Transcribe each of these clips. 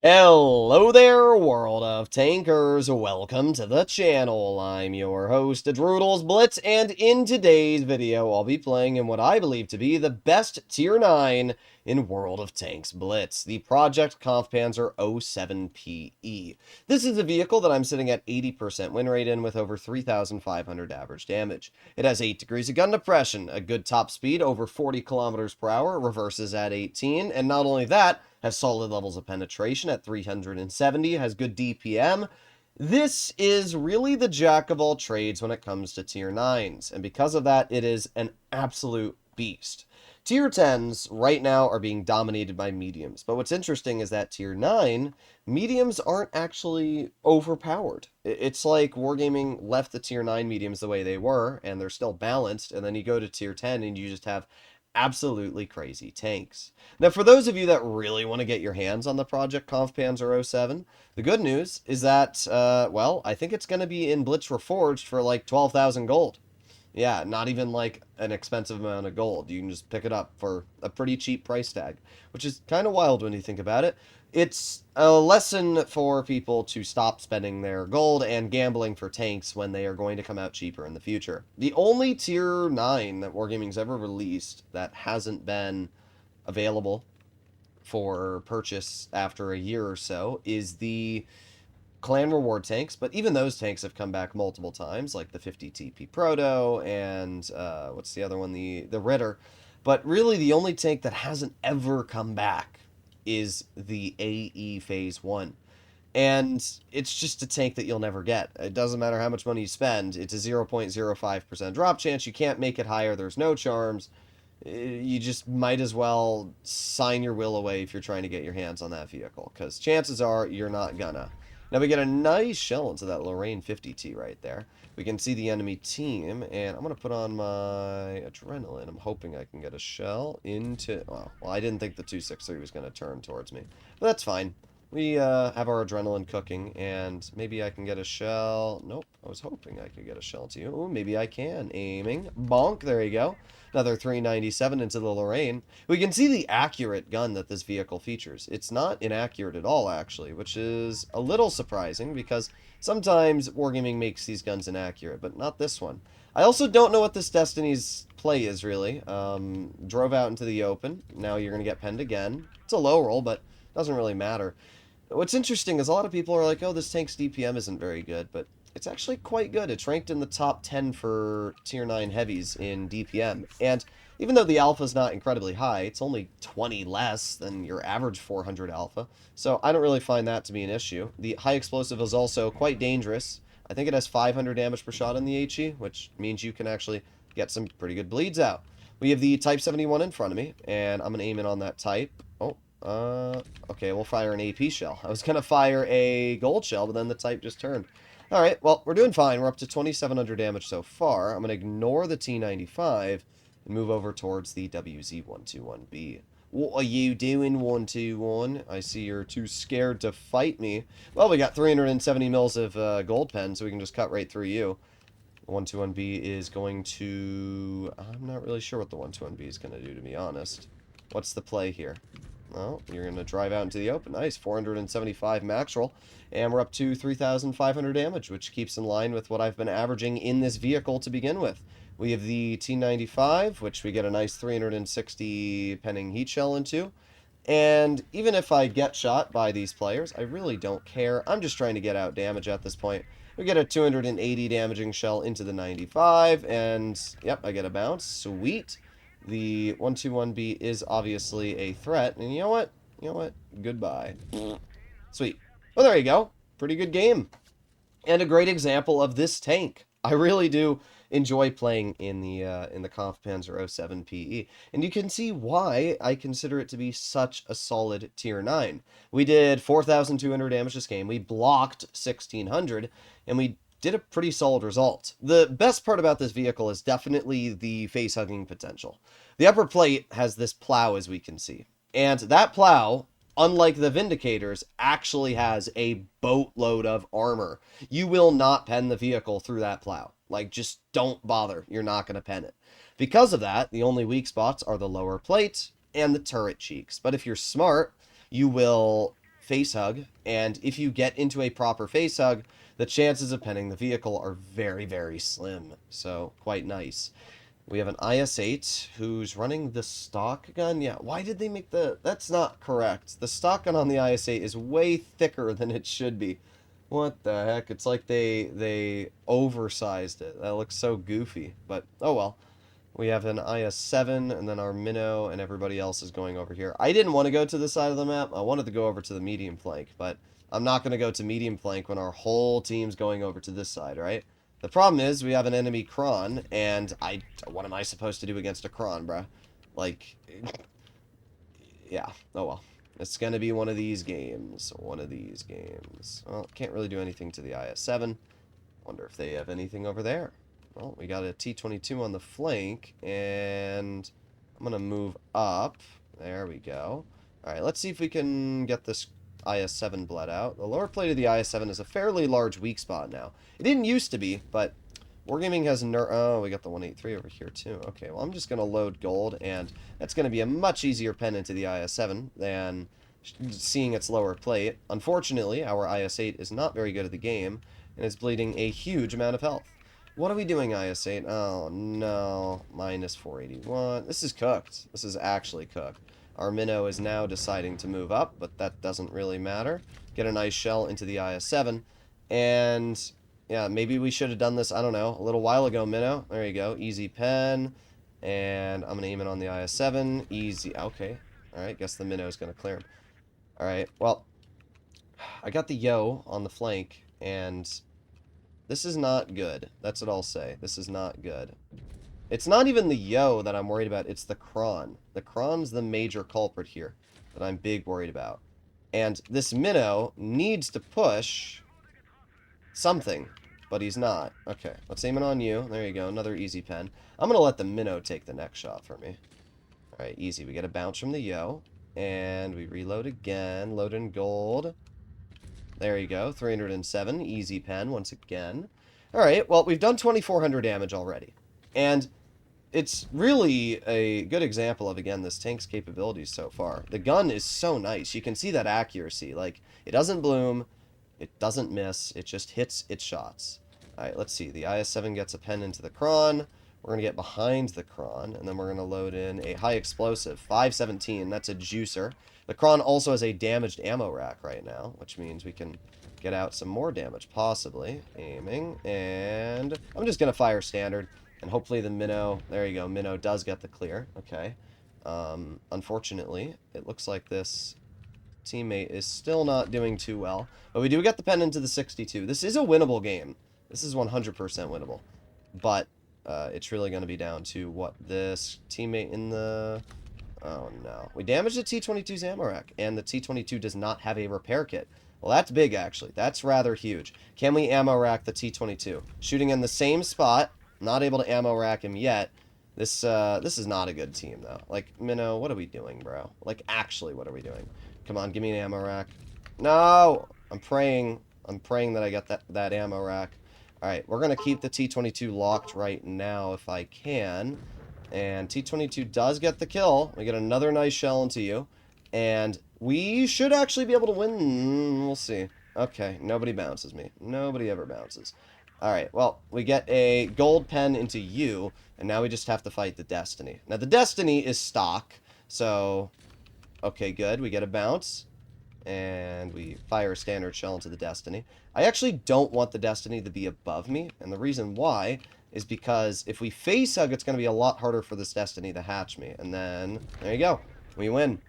Hello there, world of tankers. Welcome to the channel. I'm your host, Droodles Blitz, and in today's video, I'll be playing in what I believe to be the best Tier 9 in World of Tanks Blitz, the Project Kampfpanzer 07PE. This is a vehicle that I'm sitting at 80% win rate in with over 3,500 average damage. It has 8 degrees of gun depression, a good top speed over 40 kilometers per hour, reverses at 18, and not only that, has solid levels of penetration at 370, has good DPM. This is really the jack of all trades when it comes to tier 9s, and because of that, it is an absolute beast. Tier 10s right now are being dominated by mediums, but what's interesting is that tier 9, mediums aren't actually overpowered. It's like Wargaming left the tier 9 mediums the way they were, and they're still balanced, and then you go to tier 10 and you just have absolutely crazy tanks. Now, for those of you that really want to get your hands on the Project Kampfpanzer 07, the good news is that, well, I think it's going to be in Blitz Reforged for like 12,000 gold. Yeah, not even like an expensive amount of gold. You can just pick it up for a pretty cheap price tag, which is kind of wild when you think about it. It's a lesson for people to stop spending their gold and gambling for tanks when they are going to come out cheaper in the future. The only tier 9 that Wargaming's ever released that hasn't been available for purchase after a year or so is the clan reward tanks, but even those tanks have come back multiple times, like the 50 TP Proto and what's the other one, the Ritter. But really, the only tank that hasn't ever come back is the AE Phase 1. And it's just a tank that you'll never get. It doesn't matter how much money you spend, it's a 0.05% drop chance. You can't make it higher, there's no charms. You just might as well sign your will away if you're trying to get your hands on that vehicle, because chances are you're not gonna. Now we get a nice shell into that Lorraine 50T right there. We can see the enemy team, and I'm going to put on my adrenaline. I'm hoping I can get a shell into... Well, I didn't think the 263 was going to turn towards me, but that's fine. We have our adrenaline cooking, and maybe I can get a shell. Nope, I was hoping I could get a shell to you. Ooh, maybe I can. Aiming. Bonk, there you go. Another 397 into the Lorraine. We can see the accurate gun that this vehicle features. It's not inaccurate at all, actually, which is a little surprising because sometimes Wargaming makes these guns inaccurate, but not this one. I also don't know what this Destiny's play is, really. Drove out into the open. Now you're going to get penned again. It's a low roll, but doesn't really matter. What's interesting is a lot of people are like, oh, this tank's DPM isn't very good, but it's actually quite good. It's ranked in the top 10 for tier 9 heavies in DPM. And even though the alpha is not incredibly high, it's only 20 less than your average 400 alpha. So I don't really find that to be an issue. The high explosive is also quite dangerous. I think it has 500 damage per shot in the HE, which means you can actually get some pretty good bleeds out. We have the Type 71 in front of me, and I'm going to aim in on that Type. Oh, okay, we'll fire an AP shell. I was going to fire a gold shell, but then the Type just turned. Alright, well, we're doing fine. We're up to 2,700 damage so far. I'm going to ignore the T95 and move over towards the WZ-121B. What are you doing, 121? I see you're too scared to fight me. Well, we got 370 mils of gold pen, so we can just cut right through you. The 121B is going to... I'm not really sure what the 121B is going to do, to be honest. What's the play here? Well, you're going to drive out into the open. Nice, 475 max roll. And we're up to 3,500 damage, which keeps in line with what I've been averaging in this vehicle to begin with. We have the T95, which we get a nice 360 penning heat shell into. And even if I get shot by these players, I really don't care. I'm just trying to get out damage at this point. We get a 280 damaging shell into the 95, and yep, I get a bounce. Sweet. The 121B is obviously a threat, and you know what? You know what? Goodbye. Sweet. Well, there you go. Pretty good game. And a great example of this tank. I really do enjoy playing in the Kampfpanzer 07 PE, and you can see why I consider it to be such a solid tier 9. We did 4,200 damage this game, we blocked 1,600, and we did a pretty solid result. The best part about this vehicle is definitely the face-hugging potential. The upper plate has this plow, as we can see, and that plow, unlike the Vindicators, actually has a boatload of armor. You will not pen the vehicle through that plow. Like, just don't bother. You're not going to pen it. Because of that, the only weak spots are the lower plate and the turret cheeks. But if you're smart, you will face hug, and if you get into a proper face hug, the chances of penning the vehicle are very, very slim. So, quite nice. We have an IS-8 who's running the stock gun. Yeah, why did they make the... That's not correct. The stock gun on the IS-8 is way thicker than it should be. What the heck? It's like they oversized it. That looks so goofy. But, oh well. We have an IS-7, and then our minnow, and everybody else is going over here. I didn't want to go to this side of the map. I wanted to go over to the medium flank, but I'm not going to go to medium flank when our whole team's going over to this side, right? The problem is we have an enemy Kron, and what am I supposed to do against a Kron, bruh? Like, yeah, oh well. It's going to be one of these games. One of these games. Well, can't really do anything to the IS-7. Wonder if they have anything over there. Well, we got a T-22 on the flank, and I'm going to move up. There we go. Alright, let's see if we can get this IS-7 bled out. The lower plate of the IS-7 is a fairly large weak spot now. It didn't used to be, but Wargaming has oh, we got the 183 over here too. Okay, well, I'm just going to load gold, and that's going to be a much easier pen into the IS-7 than seeing its lower plate. Unfortunately, our IS-8 is not very good at the game, and is bleeding a huge amount of health. What are we doing, IS-8? Oh, no. Minus 481. This is cooked. This is actually cooked. Our minnow is now deciding to move up, but that doesn't really matter. Get a nice shell into the IS-7. And, yeah, maybe we should have done this, I don't know, a little while ago, minnow. There you go. Easy pen. And I'm going to aim it on the IS-7. Easy. Okay. Alright, guess the minnow is going to clear him. Alright, well, I got the yo on the flank, and... this is not good. That's what I'll say. This is not good. It's not even the yo that I'm worried about. It's the Kron. The Kron's the major culprit here that I'm big worried about. And this minnow needs to push something, but he's not. Okay, let's aim it on you. There you go. Another easy pen. I'm going to let the minnow take the next shot for me. Alright, easy. We get a bounce from the yo. And we reload again. Load in gold. There you go, 307, easy pen once again. Alright, well, we've done 2,400 damage already. And it's really a good example of, again, this tank's capabilities so far. The gun is so nice. You can see that accuracy. Like, it doesn't bloom, it doesn't miss, it just hits its shots. Alright, let's see. The IS-7 gets a pen into the Kron. We're going to get behind the Kron, and then we're going to load in a high explosive. 517, that's a juicer. The Kron also has a damaged ammo rack right now, which means we can get out some more damage, possibly. Aiming, and I'm just going to fire standard, and hopefully the minnow, there you go, minnow does get the clear. Okay. Unfortunately, it looks like this teammate is still not doing too well, but we do get the pen into the 62. This is a winnable game. This is 100% winnable, but it's really going to be down to what this teammate in the... oh, no. We damaged the T-22's ammo rack, and the T-22 does not have a repair kit. Well, that's big, actually. That's rather huge. Can we ammo rack the T-22? Shooting in the same spot. Not able to ammo rack him yet. This is not a good team, though. Like, Minnow, what are we doing, bro? Like, actually, what are we doing? Come on, give me an ammo rack. No! I'm praying that I get that ammo rack. Alright, we're going to keep the T-22 locked right now, if I can. And T-22 does get the kill. We get another nice shell into you. And we should actually be able to win. We'll see. Okay, nobody bounces me. Nobody ever bounces. Alright, well, we get a gold pen into you. And now we just have to fight the Destiny. Now, the Destiny is stock. So, okay, good. We get a bounce. And we fire a standard shell into the Destiny. I actually don't want the Destiny to be above me. And the reason why is because if we face hug, it's going to be a lot harder for this Destiny to hatch me. And then, there you go. We win.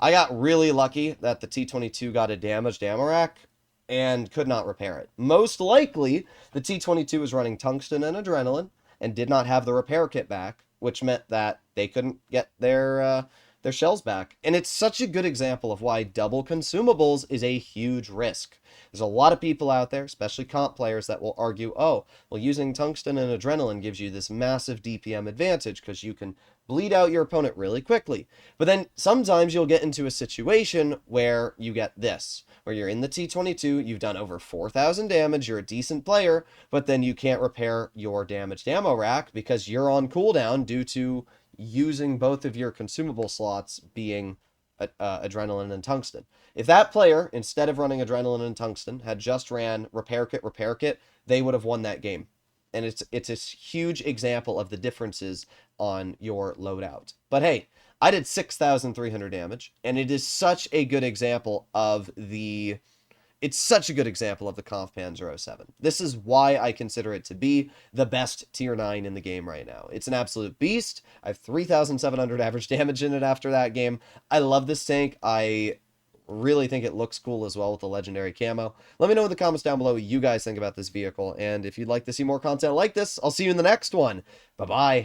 I got really lucky that the T-22 got a damaged ammo rack and could not repair it. Most likely, the T-22 was running tungsten and adrenaline and did not have the repair kit back, which meant that they couldn't get their shells back. And it's such a good example of why double consumables is a huge risk. There's a lot of people out there, especially comp players, that will argue, oh, well, using tungsten and adrenaline gives you this massive DPM advantage because you can bleed out your opponent really quickly. But then sometimes you'll get into a situation where you get this, where you're in the T-22, you've done over 4,000 damage, you're a decent player, but then you can't repair your damaged ammo rack because you're on cooldown due to using both of your consumable slots being Adrenaline and Tungsten. If that player, instead of running Adrenaline and Tungsten, had just ran Repair Kit, they would have won that game. And it's a huge example of the differences on your loadout. But hey, I did 6,300 damage, and it is such a good example of the... It's such a good example of the Kampfpanzer 07. This is why I consider it to be the best tier 9 in the game right now. It's an absolute beast. I have 3,700 average damage in it after that game. I love this tank. I really think it looks cool as well with the legendary camo. Let me know in the comments down below what you guys think about this vehicle, and if you'd like to see more content like this, I'll see you in the next one. Bye-bye.